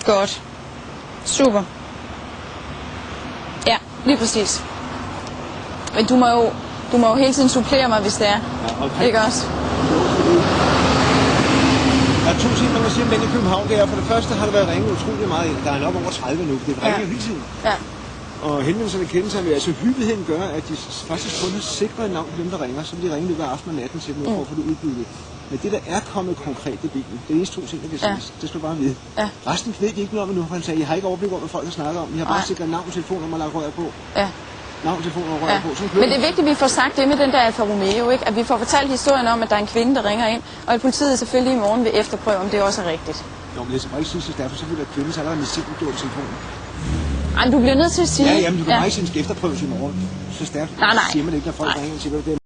Godt. Super. Ja, lige præcis. Men du må jo hele tiden supplere mig, hvis det er. Ja, okay. Ikke også? Der er 2 ting, man kan sige om den i København. Det er, for det første har det været ringet utrolig meget ind. Der er nok over 30 nu. Det er ringet hele tiden. Ja. Og henvendelserne kendes sig ved, altså hyppigheden gør, at de faktisk kun har sikret navn på dem, der ringer, så de ringer løbet af aftenen og natten til dem, for at få det udbygget. Men det, der er kommet konkret i bilen, det er eneste 2 ting, der kan siges. Det skal du bare vide. Ja. Resten ved de ikke noget om endnu, for han sagde, I har ikke overblik over, hvad folk har snakket om. I har bare sikret navn, telefonnummer og lagt røret på. Ja. Navn, telefonnummer og røret på. Men det er vigtigt, at vi får sagt det med den der Alfa Romeo, ikke? At vi får fortalt historien om, at der er en kvinde, der ringer ind, og at politiet selvfølgelig i morgen vil efterprøve, om det også er rigtigt. Jo, men det skal bare ikke sige, derfor selvfølgelig, at kvinden så allerede mistænkeliggjort telefonen. Ej, du bliver nødt til at sige... Ja, jamen, du kan bare ikke sige, at den skal efterprøves i morgen. Så stærkt siger man ikke, når folk ringer og siger, hvad det er.